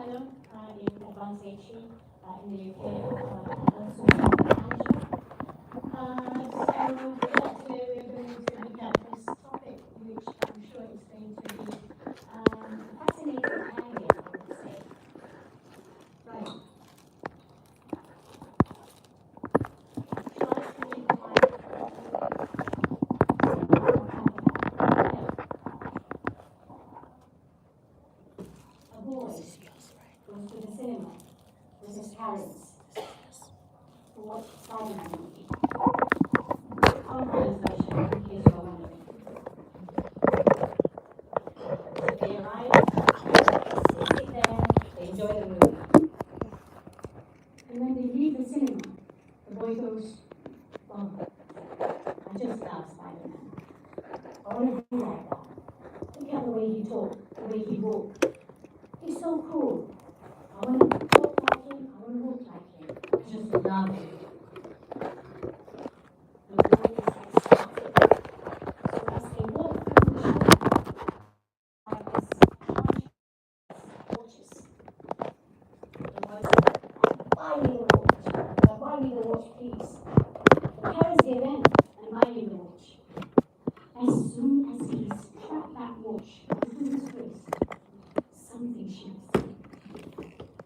fellow in advanced HE in the UK, and also manager. So today we're going to look at this topic, which I'm sure is going to be a fascinating area, I would say. Right. A boy goes to the cinema with his parents to watch Spider-Man movie. Tom Holland's version, in case you're wondering. So they arrive, they sit there, they enjoy the movie. And when they leave the cinema, the boy goes, "Oh, I just love Spider-Man. I want to be like that. Look at the way he talked, the way he walked. He's so cool. I want to talk like him, I want to walk like him. I just love him." The boy is ecstatic. So as they walk through the shop, like this watches. The boy says, "Buy me the watch. Buy me the watch, please." The parents give in and buy me the watch. As soon as he strapped that watch onto his wrist, something shifts.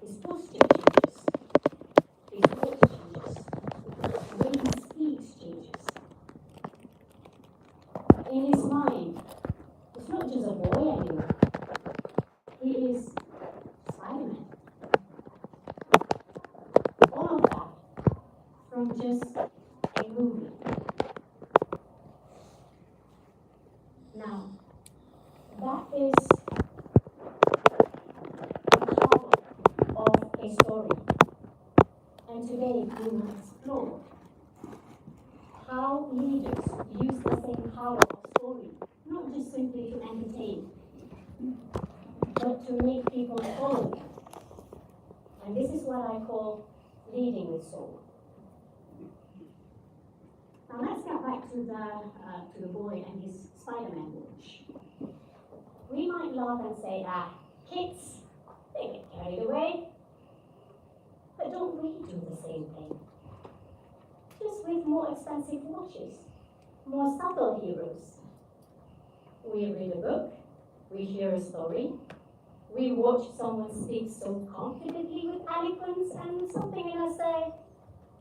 His posture changes. His voice changes. The way he speaks changes. In his mind, it's not just a boy anymore. He is Spider-Man. All of that from just a movie. Now, that is the power of a story. And today we will explore how leaders use the same power of story, not just simply to entertain, but to make people follow them. And this is what I call leading with soul. Now let's get back to the boy and his Spider-Man watch. We might laugh and say, kids, they get carried away. But don't we do the same thing? Just with more expensive watches, more subtle heroes. We read a book, we hear a story, we watch someone speak so confidently with eloquence, and something in us say,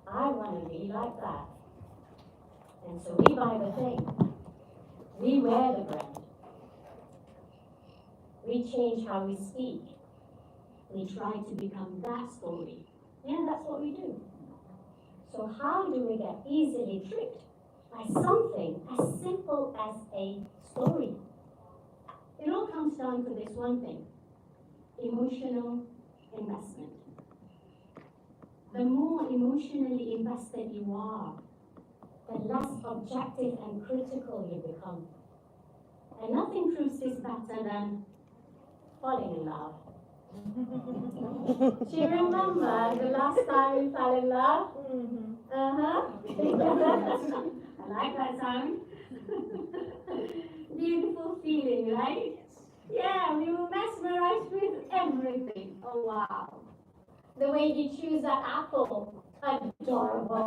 I want to be like that. And so we buy the thing. We wear the brand. We change how we speak. We try to become that story. Yeah, that's what we do. So how do we get easily tricked by something as simple as a story? It all comes down to this one thing: emotional investment. The more emotionally invested you are, the less objective and critical you become. And nothing proves this better than falling in love. Do you remember the last time you fell in love? Uh-huh. I like that sound. Beautiful feeling, right? Yeah, we were mesmerized with everything. Oh, wow. The way he chews that apple, adorable.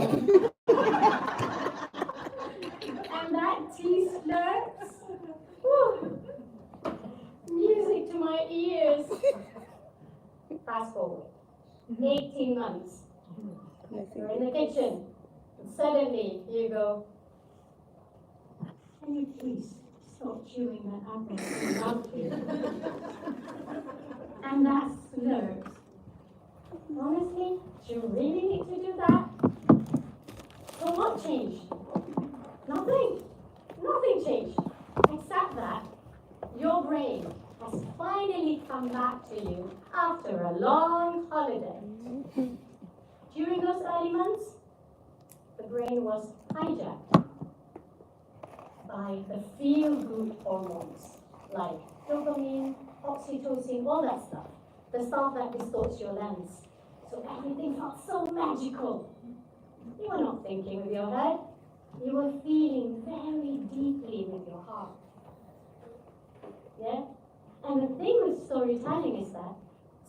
And that tea slurps, whew, music to my ears. Fast forward, 18 months. You're in the kitchen, and suddenly you go, can you please stop chewing that apple so loudly? And that slurps. Honestly, do you really need to do that? So what changed? Nothing. Nothing changed. Except that your brain has finally come back to you after a long holiday. During those early months, the brain was hijacked by the feel-good hormones like dopamine, oxytocin, all that stuff. The stuff that distorts your lens. So everything felt so magical. You were not thinking with your head. You were feeling very deeply with your heart. Yeah? And the thing with storytelling is that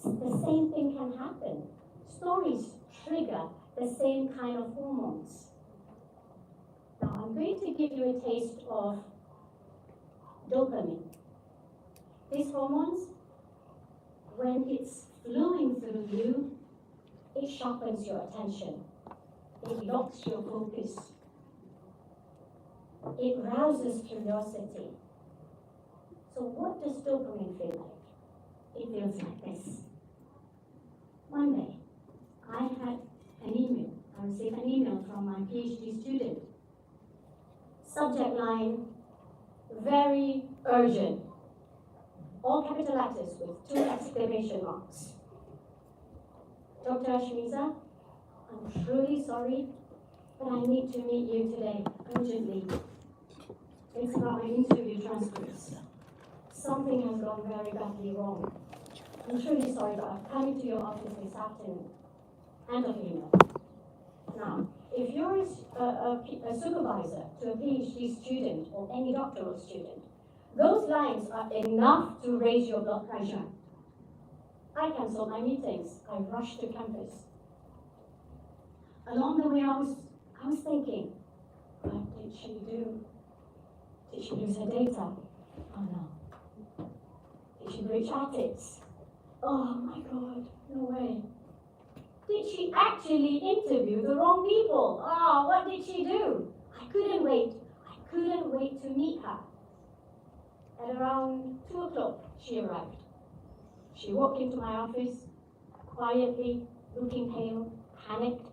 the same thing can happen. Stories trigger the same kind of hormones. Now, I'm going to give you a taste of dopamine. These hormones, when it's flowing through you, it sharpens your attention. It locks your focus. It rouses curiosity. So what does dopamine feel like? It feels like this. One day, I had an email. I received an email from my PhD student. Subject line, very urgent. All capital letters with 2 exclamation marks. Dr. Ashmiza, I'm truly sorry, but I need to meet you today, urgently. It's about my interview transcripts. Something has gone very badly wrong. I'm truly sorry, but I'm coming to your office this afternoon. End of email. Now, if you're a supervisor to a PhD student or any doctoral student, those lines are enough to raise your blood pressure. I cancelled my meetings. I rushed to campus. Along the way, I was thinking, what did she do? Did she lose her data? Oh no. Did she breach ethics? Oh my God, no way. Did she actually interview the wrong people? Oh, what did she do? I couldn't wait. I couldn't wait to meet her. At around 2 o'clock, she arrived. She walked into my office, quietly, looking pale, panicked.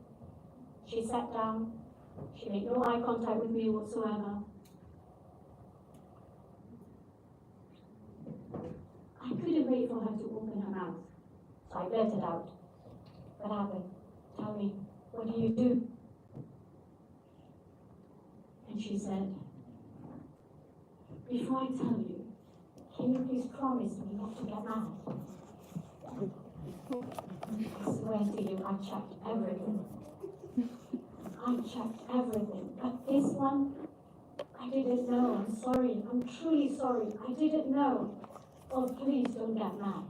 She sat down. She made no eye contact with me whatsoever. I couldn't wait for her to open her mouth. So I blurted out, what happened? Tell me, what do you do? And she said, before I tell you, can you please promise me not to get mad? I swear to you, I checked everything. I checked everything. But this one, I didn't know. I'm sorry. I'm truly sorry. I didn't know. Oh, please don't get mad.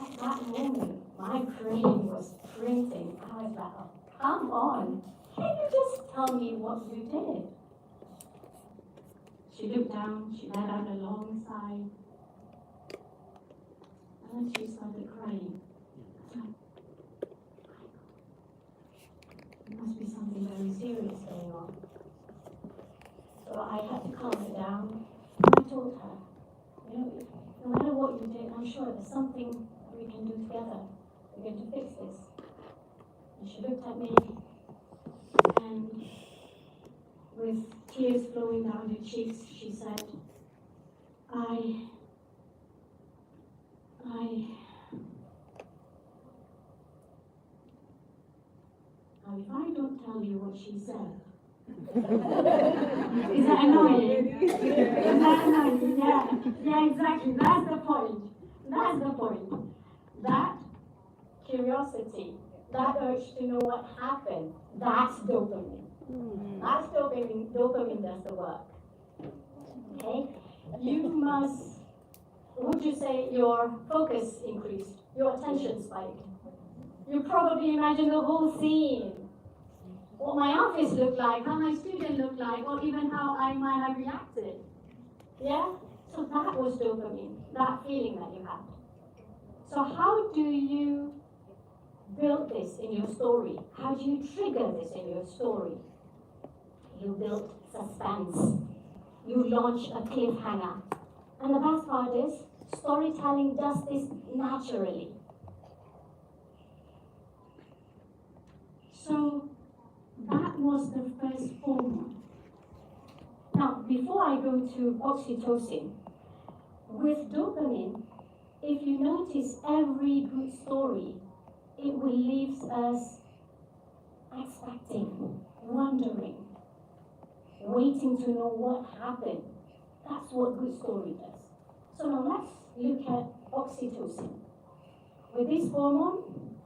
At that moment, my brain was printing. I was like, oh, come on. Can you just tell me what you did? She looked down, she let out a long sigh, and then she started crying. There must be something very serious going on. So I had to calm her down, and I told her, no matter what you did, I'm sure there's something we can do together. We're going to fix this. And she looked at me, and with tears flowing down her cheeks, she said, Now if I don't tell you what she said, is that annoying? Is that annoying? Yeah, exactly. That's the point. That's the point. That curiosity, that urge to know what happened, that's dopamine. That's dopamine. Dopamine does the work. Okay? You must, would you say your focus increased? Your attention spiked? You probably imagine the whole scene. What my office looked like, how my student looked like, or even how I might have reacted. Yeah? So that was dopamine, that feeling that you had. So how do you build this in your story? How do you trigger this in your story? You build suspense. You launch a cliffhanger. And the best part is, storytelling does this naturally. So that was the first hormone. Now, before I go to oxytocin, with dopamine, if you notice every good story, it will leave us expecting, wondering, waiting to know what happened. That's what good story does. So now let's look at oxytocin. With this hormone,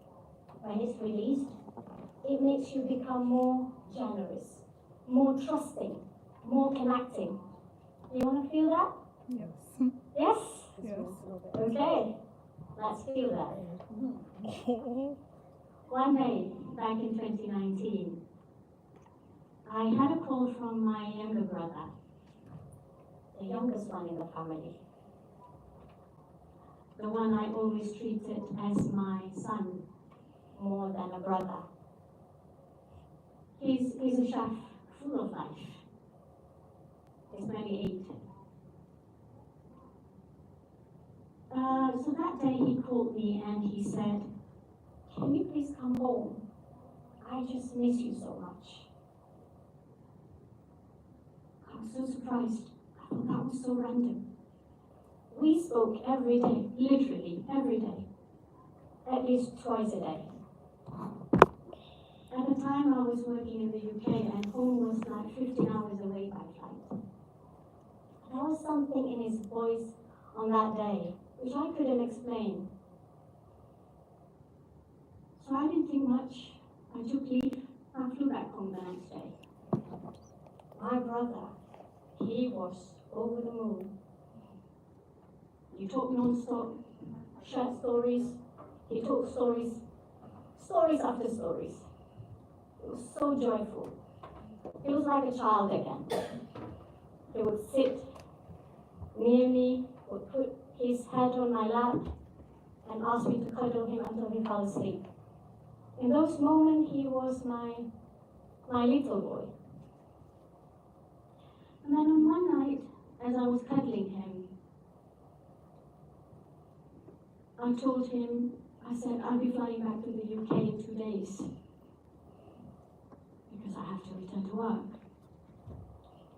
when it's released, it makes you become more generous, more trusting, more connecting. You want to feel that? Yes. Yes? Yes. Okay. Let's feel that. One day, back in 2019, I had a call from my younger brother, the youngest one in the family, the one I always treated as my son more than a brother. He's a chef full of life. He's 28. So that day he called me and he said, "Can you please come home? I just miss you so much." I was so surprised. I thought that was so random. We spoke every day, literally every day, at least twice a day. At the time I was working in the UK and home was like 15 hours away by flight. There was something in his voice on that day which I couldn't explain. So I didn't think much. I took leave. I flew back home the next day. My brother, he was over the moon. He talked non-stop, shared stories. He told stories after stories. It was so joyful. He was like a child again. He would sit near me, would put his head on my lap, and ask me to cuddle him until he fell asleep. In those moments, he was my little boy. And then on one night, as I was cuddling him, I told him, I said, "I'll be flying back to the UK in 2 days because I have to return to work."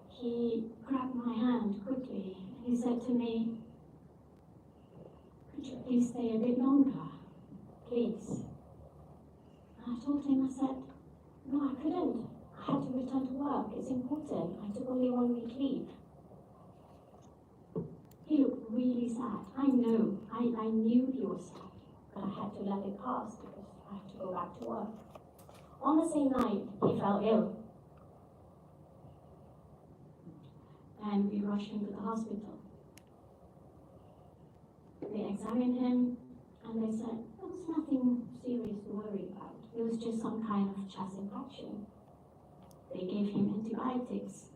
He grabbed my hand quickly. He said to me, "Could you please stay a bit longer, please?" And I told him, I said, "No, I couldn't. I had to return to work. It's important. I took only 1 week leave." He looked really sad. I know. I knew he was sad, but I had to let it pass because I have to go back to work. On the same night, he fell ill. And we rushed him to the hospital. They examined him and they said, there was nothing serious to worry about. It was just some kind of chest infection. They gave him antibiotics.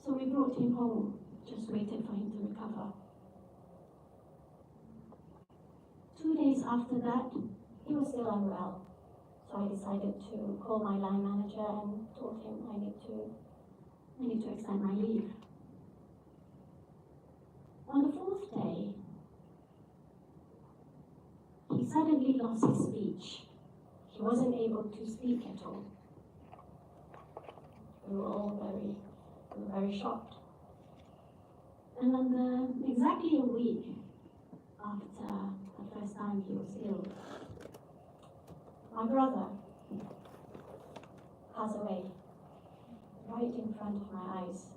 So we brought him home, just waited for him to recover. 2 days after that, he was still unwell. So I decided to call my line manager and told him I need to extend my leave. On the 4th day, he suddenly lost his speech. He wasn't able to speak at all. We were all very shocked. And then exactly a week after the first time he was ill, my brother passed away right in front of my eyes.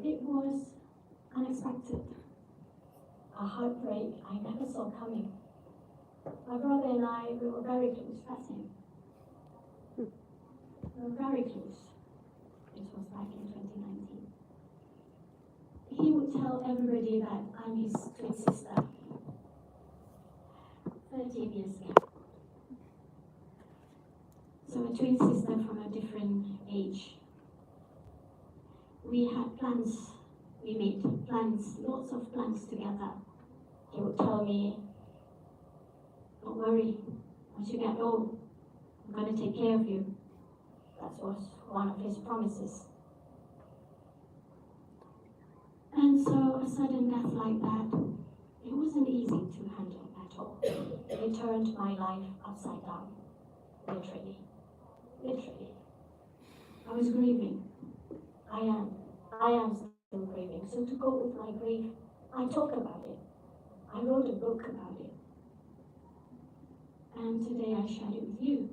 It was unexpected, a heartbreak I never saw coming. My brother and I, we were very close, that's him. We were very close. This was back in 2019. He would tell everybody that I'm his twin sister. 13 years gap. So a twin sister from a different age. We had plans, we made plans, lots of plans together. He would tell me, don't worry, once you get old, I'm going to take care of you. That was one of his promises. And so a sudden death like that, it wasn't easy to handle at all. It turned my life upside down, literally. I was grieving. I am still grieving. So to cope with my grief, I talk about it. I wrote a book about it. And today I share it with you.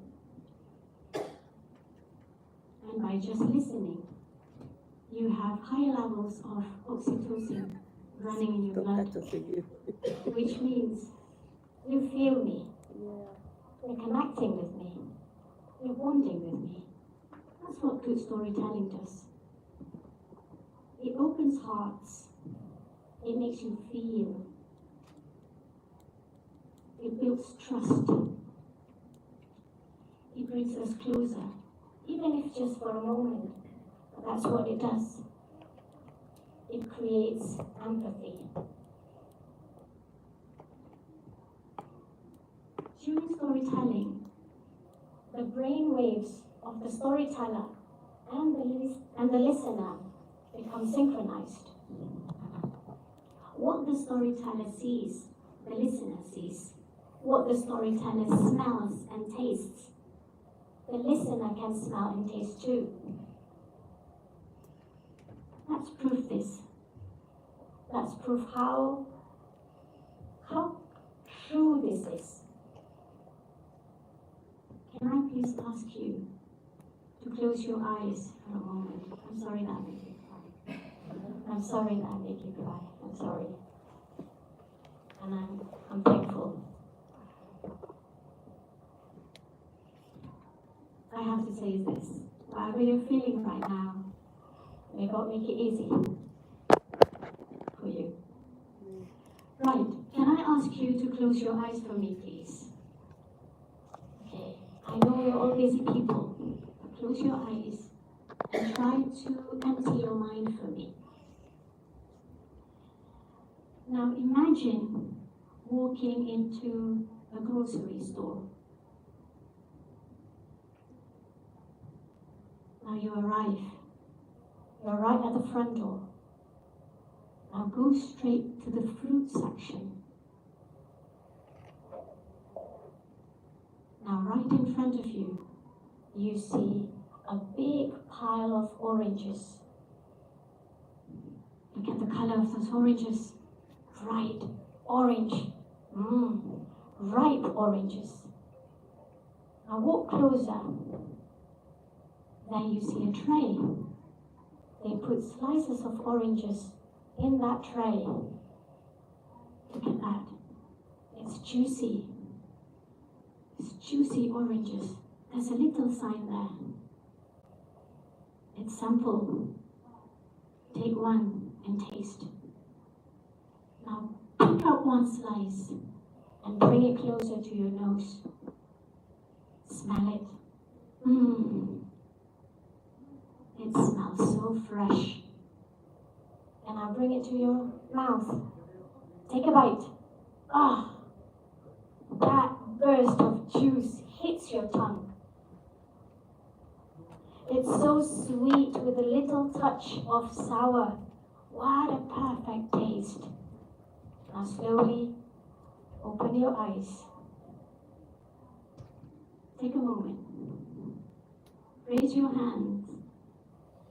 And by just listening, you have high levels of oxytocin running in your blood, which means you feel me. You're connecting with me. You're bonding with me. That's what good storytelling does. It opens hearts. It makes you feel. It builds trust. It brings us closer, even if just for a moment. But that's what it does. It creates empathy. During storytelling, the brain waves of the storyteller and the listener become synchronized. What the storyteller sees, the listener sees. What the storyteller smells and tastes, the listener can smell and taste too. Let's prove this. Let's prove how true this is. Can I please ask you to close your eyes for a moment? I'm sorry that I made you cry. I'm sorry that I made you cry. I'm sorry. And I'm thankful. I have to say this. Whatever you're feeling right now, may God make it easy for you. Right, can I ask you to close your eyes for me, please? Okay, I know you're all busy people. Close your eyes and try to empty your mind for me. Now imagine walking into a grocery store. Now you arrive. You're right at the front door. Now go straight to the fruit section. Now right in front of you, you see a big pile of oranges. Look at the color of those oranges. Bright orange. Ripe oranges. Now walk closer. Then you see a tray. They put slices of oranges in that tray. Look at that. It's juicy. It's juicy oranges. There's a little sign there. It's sample. Take one and taste. Now pick up one slice and bring it closer to your nose. Smell it. It smells so fresh. And now bring it to your mouth. Take a bite. That burst of juice hits your tongue. It's so sweet with a little touch of sour. What a perfect taste. Now slowly open your eyes. Take a moment. Raise your hands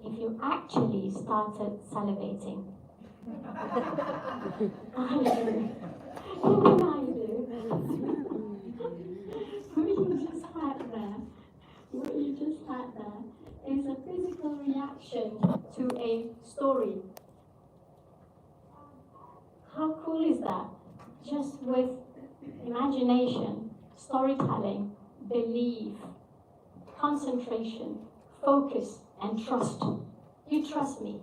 if you actually started salivating. I do. Even I do. What you just had there is a physical reaction to a story. How cool is that? Just with imagination, storytelling, belief, concentration, focus, and trust. You trust me.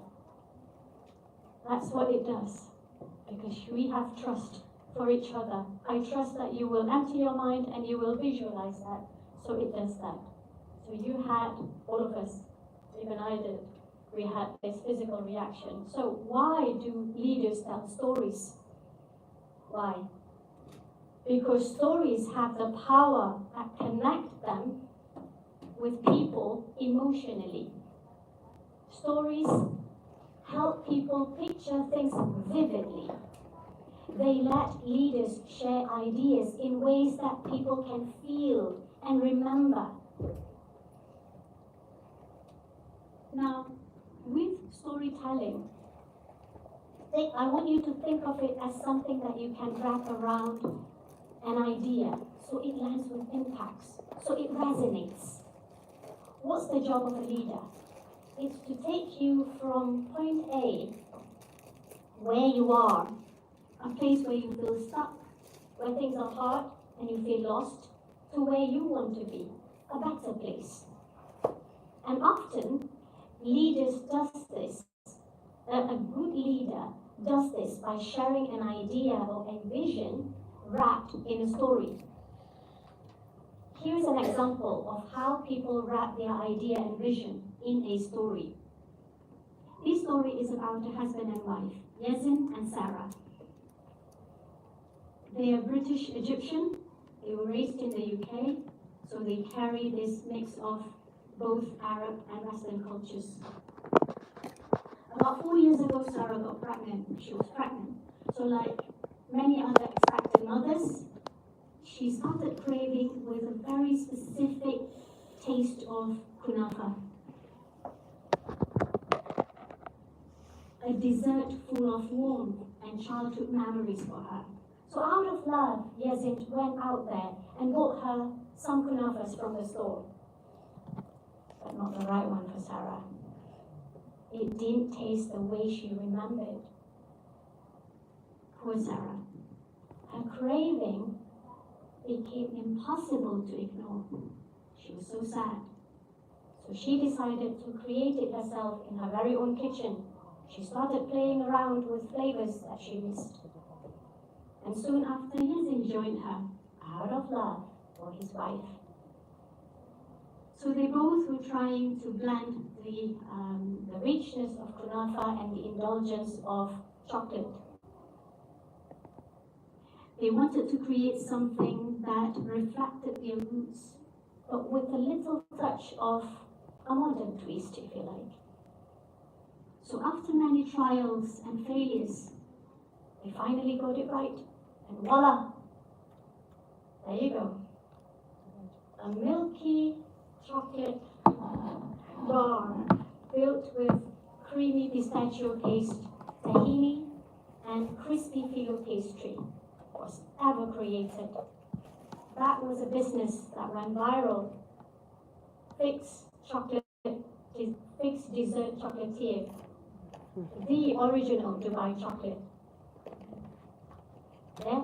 That's what it does. Because we have trust for each other. I trust that you will empty your mind and you will visualize that. So it does that. So you had, all of us, even I did, we had this physical reaction. So why do leaders tell stories? Why? Because stories have the power that connect them with people emotionally. Stories help people picture things vividly. They let leaders share ideas in ways that people can feel and remember. Now, with storytelling, I want you to think of it as something that you can wrap around an idea, so it lands with impacts, so it resonates. What's the job of a leader? It's to take you from point A, where you are, a place where you feel stuck, where things are hard and you feel lost, to where you want to be, a better place. And often, leaders does this. A good leader does this by sharing an idea or a vision wrapped in a story. Here's an example of how people wrap their idea and vision in a story. This story is about a husband and wife, Yazin and Sarah. They are British Egyptian. They were raised in the UK, so they carry this mix of both Arab and Western cultures. About 4 years ago, Sarah got pregnant. She was pregnant. So like many other expectant mothers, she started craving with a very specific taste of kunafa. A dessert full of warmth and childhood memories for her. So out of love, Yazid went out there and bought her some kunafas from the store. But not the right one for Sarah. It didn't taste the way she remembered. Poor Sarah. Her craving became impossible to ignore. She was so sad. So she decided to create it herself in her very own kitchen. She started playing around with flavors that she missed. And soon after, Yazin joined her, out of love for his wife. So they both were trying to blend the richness of kunafa and the indulgence of chocolate. They wanted to create something that reflected their roots, but with a little touch of a modern twist, if you like. So after many trials and failures, they finally got it right. And voila! There you go. A milky chocolate bar filled with creamy pistachio paste, tahini, and crispy filo pastry was ever created. That was a business that went viral. Fix Dessert Chocolatier, the original Dubai chocolate. Yeah?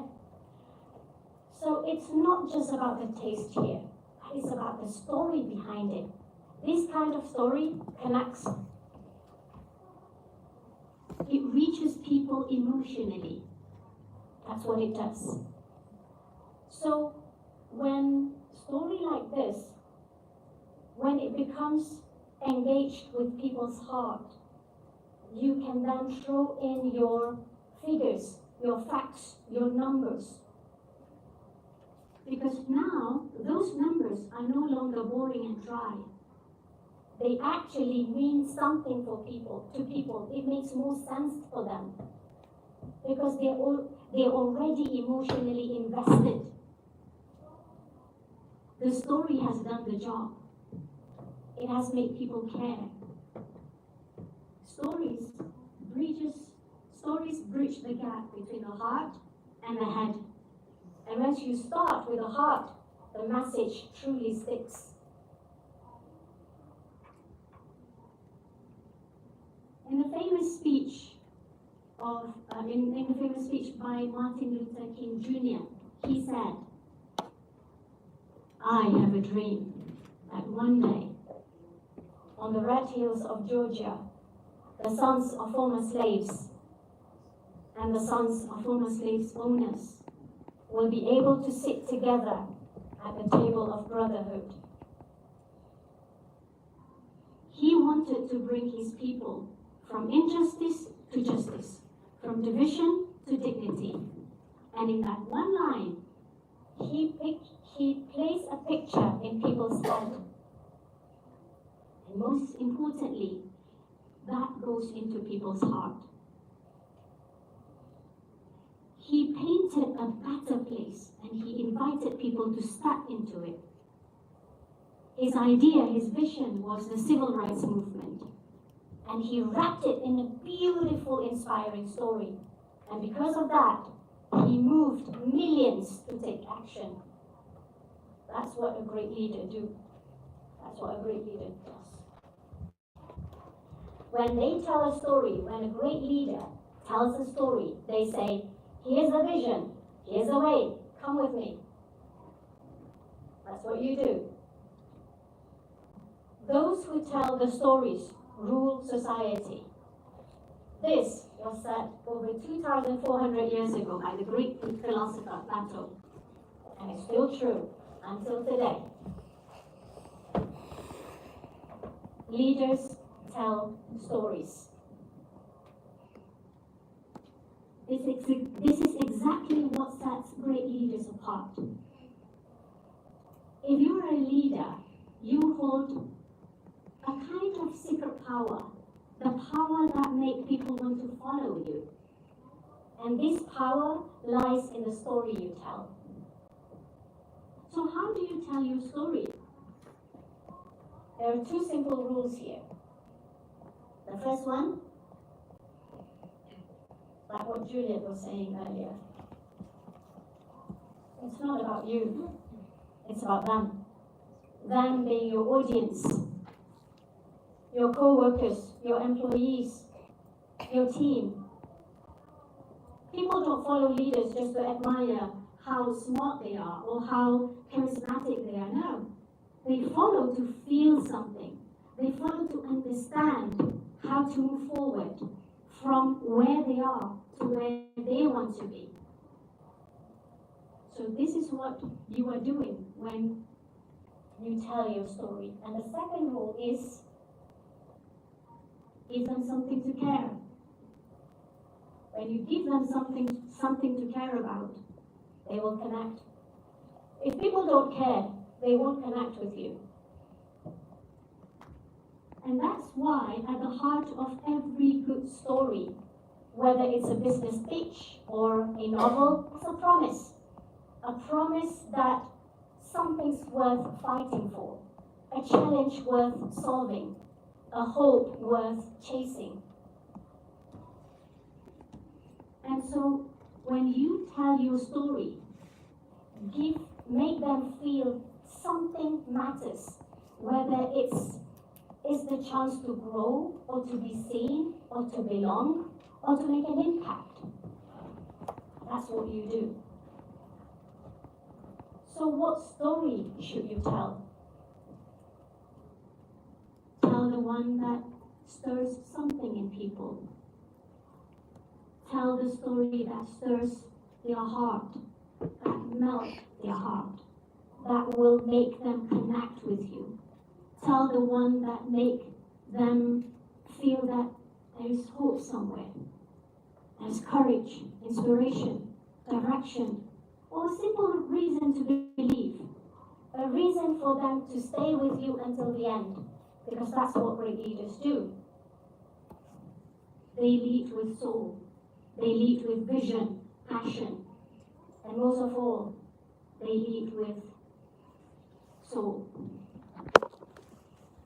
So it's not just about the taste here, it's about the story behind it. This kind of story connects. It reaches people emotionally. That's what it does. So when a story like this, when it becomes engaged with people's heart, you can then throw in your figures, your facts, your numbers. Because now, those numbers are no longer boring and dry. They actually mean something for people, to people. It makes more sense for them. Because they're already emotionally invested. The story has done the job. It has made people care. Stories bridge the gap between the heart and the head. And once you start with the heart, the message truly sticks. In the famous speech by Martin Luther King Jr., he said, "I have a dream that one day, on the red hills of Georgia, the sons of former slaves and the sons of former slaves owners will be able to sit together at the table of brotherhood." He wanted to bring his people from injustice to justice, from division to dignity. And in that one line, he placed a picture in people's head. And most importantly, that goes into people's heart. He painted a better place and he invited people to step into it. His idea, his vision was the civil rights movement. And he wrapped it in a beautiful, inspiring story. And because of that, he moved millions to take action. That's what a great leader does. That's what a great leader does. When they tell a story, when a great leader tells a story, they say, "Here's a vision, here's a way, come with me." That's what you do. Those who tell the stories rule society. This was set over 2,400 years ago by the Greek philosopher Plato. And it's still true until today. Leaders tell stories. This is exactly what sets great leaders apart. If you're a leader, you hold a kind of secret power, the power that makes people want to follow you. And this power lies in the story you tell. So how do you tell your story? There are two simple rules here. The first one, like what Juliet was saying earlier, it's not about you, it's about them. Them being your audience, your co-workers, your employees, your team. People don't follow leaders just to admire how smart they are or how charismatic they are. No. They follow to feel something. They follow to understand how to move forward from where they are to where they want to be. So this is what you are doing when you tell your story. And the second rule is give them something to care. When you give them something to care about, they will connect. If people don't care, they won't connect with you. And that's why at the heart of every good story, whether it's a business pitch or a novel, it's a promise. A promise that something's worth fighting for, a challenge worth solving, a hope worth chasing. And so when you tell your story, make them feel something matters, whether it's the chance to grow or to be seen or to belong or to make an impact. That's what you do. So what story should you tell? Tell the one that stirs something in people. Tell the story that stirs their heart, that melts their heart, that will make them connect with you. Tell the one that make them feel that there is hope somewhere. There's courage, inspiration, direction, or a simple reason to believe. A reason for them to stay with you until the end, because that's what great leaders do. They lead with soul. They lead with vision, passion, and most of all, they lead with soul.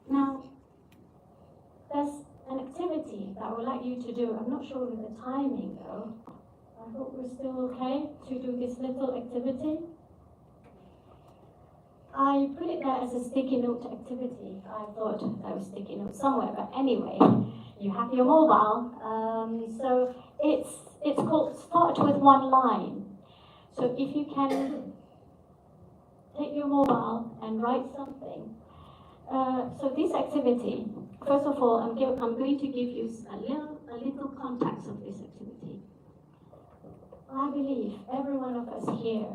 Now, there's an activity that I would like you to do. I'm not sure with the timing though. I hope we're still okay to do this little activity. I put it there as a sticky note activity. I thought there was sticky note somewhere, but anyway, you have your mobile. So it's called Start with One Line. So if you can take your mobile and write something. So this activity, first of all, I'm going to give you a little context of this activity. I believe every one of us here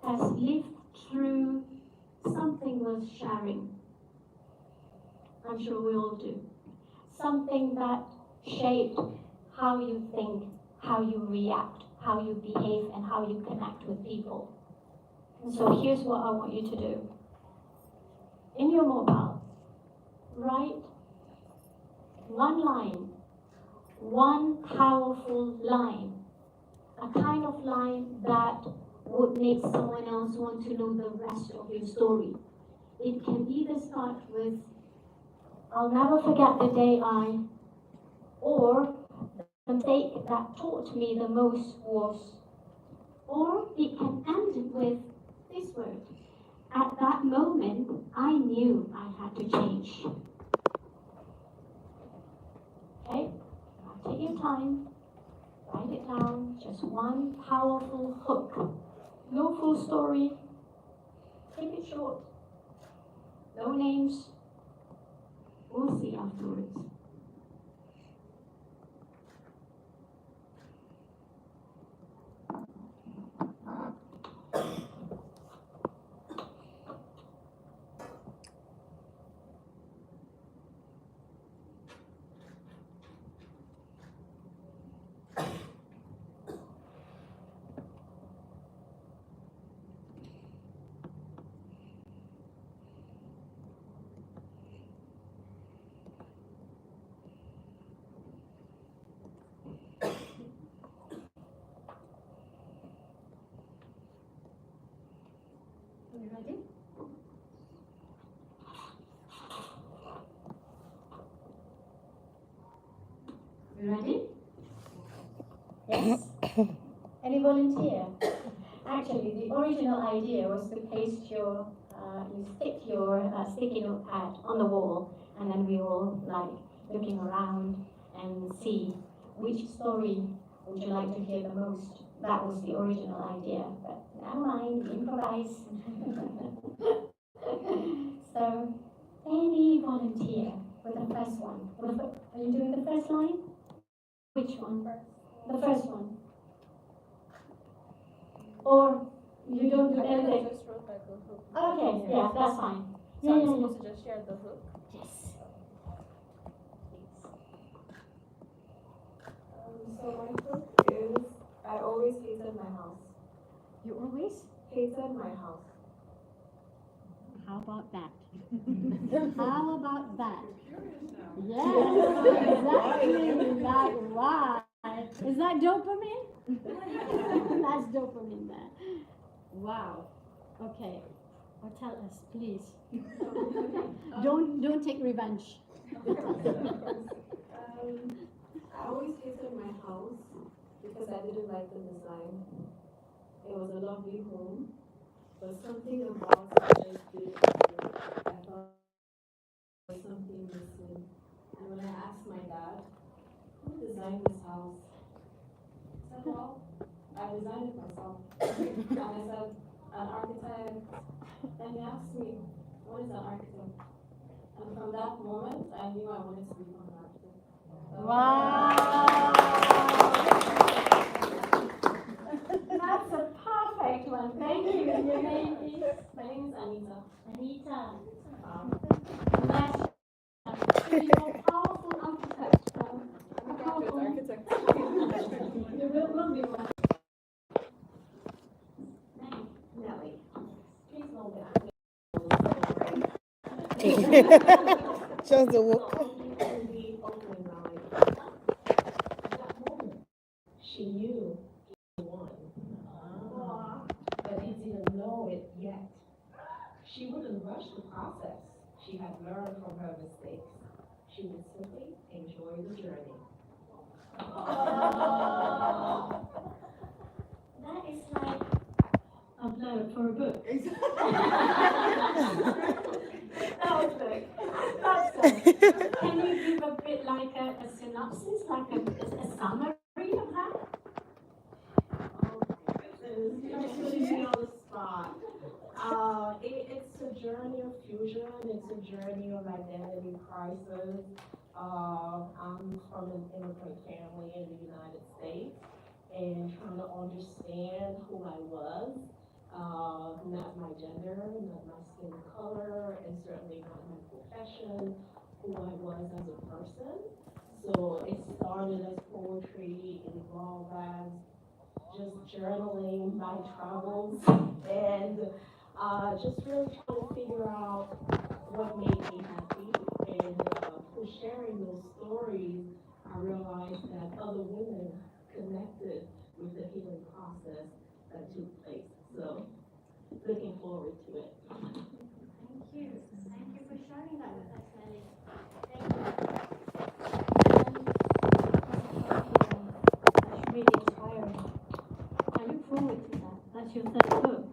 has lived through something worth sharing. I'm sure we all do. Something that shaped how you think, how you react, how you behave, and how you connect with people. And so here's what I want you to do. In your mobile, write one line, one powerful line, a kind of line that would make someone else want to know the rest of your story. It can either start with, I'll never forget the day I, or the mistake that taught me the most was, or it can end with this word. At that moment, I knew I had to change. Okay? Now take your time, write it down, just one powerful hook. No full story, keep it short. No names, we'll see afterwards. You ready? Yes? Any volunteer? Actually, the original idea was to paste your, you stick your sticky notepad on the wall, and then we all like looking around and see which story would you like to hear the most. That was the original idea, but never mind, improvise. So, any volunteer with the first one? Are you doing the first line? Which one? The first one. Or you don't do anything? I just wrote like a hook. Okay, yeah, that's fine. So I'm supposed to just share the hook? Yes. So my hook is, I always hated my house. You always? Hated my house. How about that? How about that? Yes, exactly. Like, why? Is that dopamine? That's dopamine there. Wow. Okay. Or tell us, please. Don't take revenge. I always hated my house because I didn't like the design. It was a lovely home, but something about it just didn't feel. I thought there was something missing. And when I asked my dad, who designed this house? He said, well, I designed it myself. And I said, an architect. And he asked me, what is an architect? And from that moment, I knew I wanted to become an architect. Wow. That's a perfect one. Thank you. Your name is? My name is Anita. Anita. Nice. A powerful architect. I'm a graduate architect. You will be one. Nelly. Please hold it. Just the walk. She knew he won, but he didn't know it yet. She wouldn't rush the process. She had learned from her mistakes. She would simply enjoy the journey. That is like a blurb for a book. That was good. That's good. Can you give a bit like a synopsis, like a summary of that? It's putting me on the spot. It's a journey of fusion. It's a journey of identity crisis. I'm from an immigrant family in the United States and trying to understand who I was, not my gender, not my skin color, and certainly not my profession, who I was as a person. So it started as poetry, it evolved as just journaling my travels and just really trying to figure out what made me happy. And through sharing those stories, I realized that other women connected with the healing process that took place. So, looking forward to it. Thank you. Thank you for sharing that with us, Nelly. Thank you. That's really inspiring. I look forward to that. That's your third book.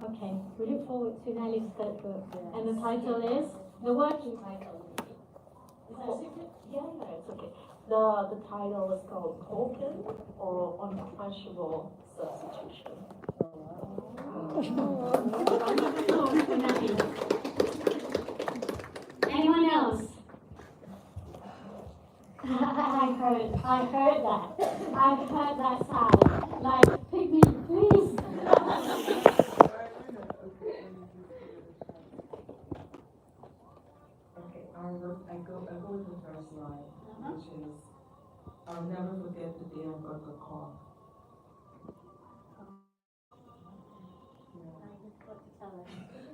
Okay, we look forward to Nelly's third book. Yes. And the title is? The working title. Is that secret? Yeah, it's okay. The title is called Token or Unquenchable Substitution. Anyone else? I heard that sound. Like, pick me, please. Okay, I go with the first line, which is, I'll never forget the day I got the call.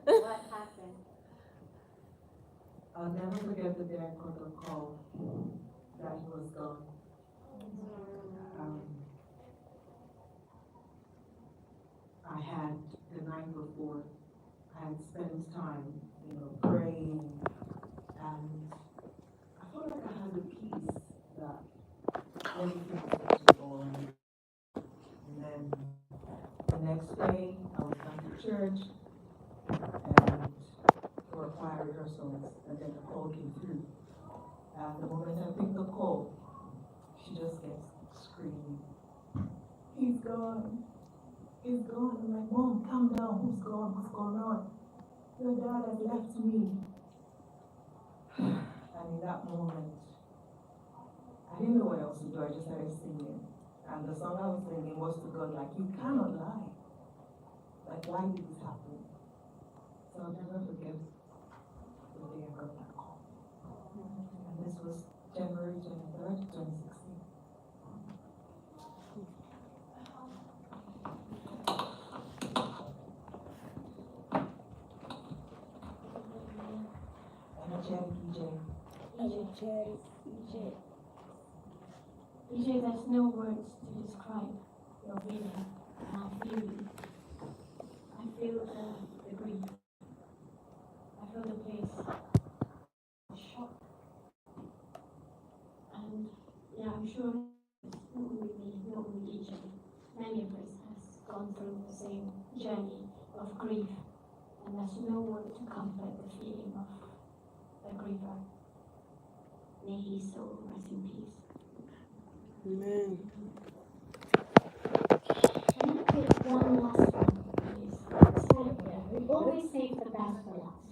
What happened? I'll never forget the day I got the call that he was gone. I had the night before, I had spent time, praying, and I felt like I had a peace that next day, I was down to church, and there were choir rehearsals, and then the call came through. And the moment I picked the call, she just gets screaming, "He's gone. He's gone." I'm like, "Mom, calm down. Who's gone? What's going on?" "Your dad has left me." And in that moment, I didn't know what else to do. I just started singing. And the song I was singing was to God, like, "You cannot lie. Like, why did this happen?" So I'll never forget the day I got that call. And this was January 23rd, 2016. Energetic EJ, there's no words to describe your feeling, and I feel you. I feel the grief. I feel the place, the shock. And yeah, I'm sure not only me, not only EJ, many of us has gone through the same journey of grief, and there's no word to comfort the feeling of the griever. May his soul rest in peace. Amen. Can you pick one last one, please? We always save the best for last.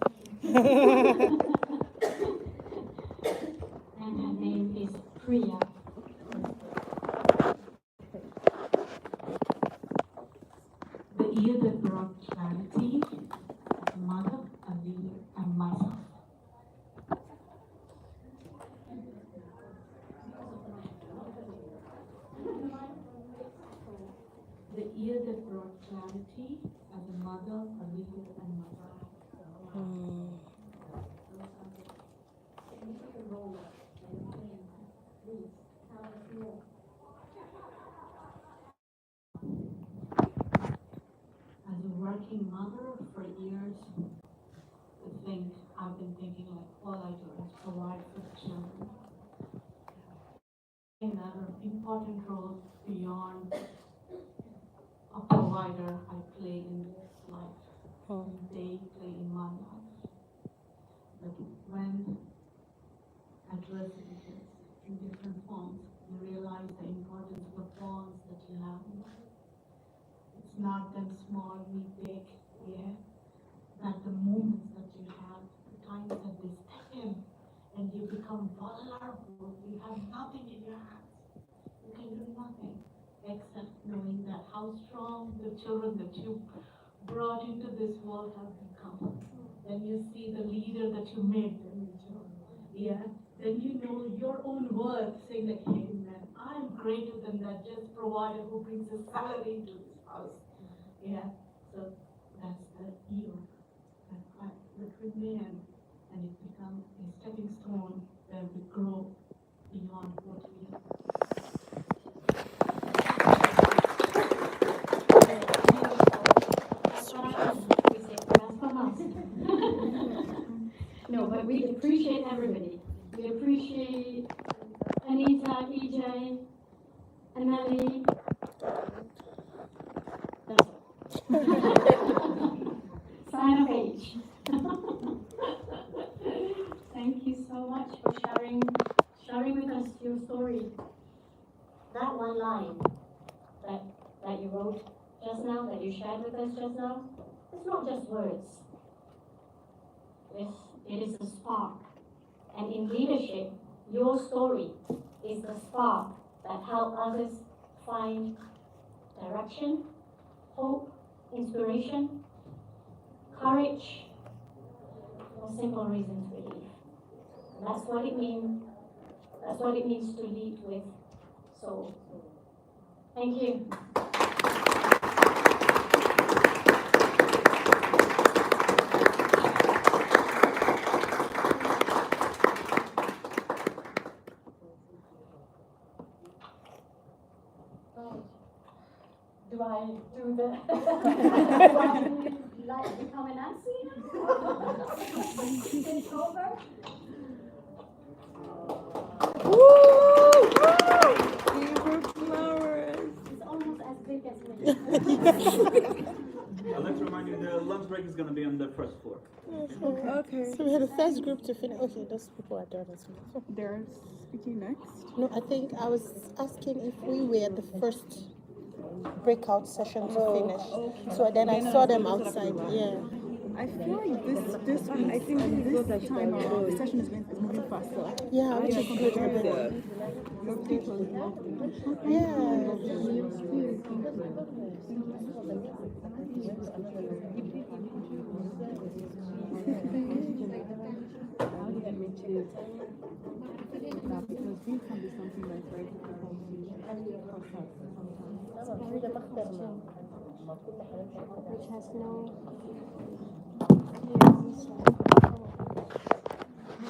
And her name is Priya. The year that brought clarity, a mother, a leader, and myself. The year that brought clarity as a mother, a leader, and myself. As a working mother for years, I've been thinking like all I do is provide for the children. And there are important roles beyond a provider I play in this life. And they play in my life. But when adversity hits in different forms, you realize the importance of the bonds that you have in life. It's not them small, me big, yeah. That the moments that you have, the times that they step in and you become vulnerable, you have nothing in your hands. You can do nothing except knowing that how strong the children that you brought into this world have become. Then you see the leader that you made them into. Yeah. Then you know your own worth, saying like, hey man, I'm greater than that just provider who brings a salary into this house. Yeah. So that's the year that remain, and it becomes a stepping stone where we grow beyond what we are. No, but we appreciate everybody. We appreciate Anita, EJ, Anali. Sign of age. Thank you so much for sharing with us your story. That one line that you wrote just now, that you shared with us just now, it's not just words. It is a spark. And in leadership, your story is the spark that helps others find direction, hope, inspiration, courage, or simple reason to believe. And that's what it means. That's what it means to lead with soul. Thank you. Do I do the do I like become an Nancy? Take over? Give her flowers. It's almost as big as me. remind you, the lunch break is going to be on the first floor. Okay. So we had a first group to finish. Okay, those people are done as well. They're speaking next. No, I think I was asking if we were the first breakout session to finish. So then I saw them outside. Yeah. I feel like this week, I think this time around, the session is moving faster. Yeah, which is good. How did you make it? Because grief can be something that's very difficult to process sometimes. Which has no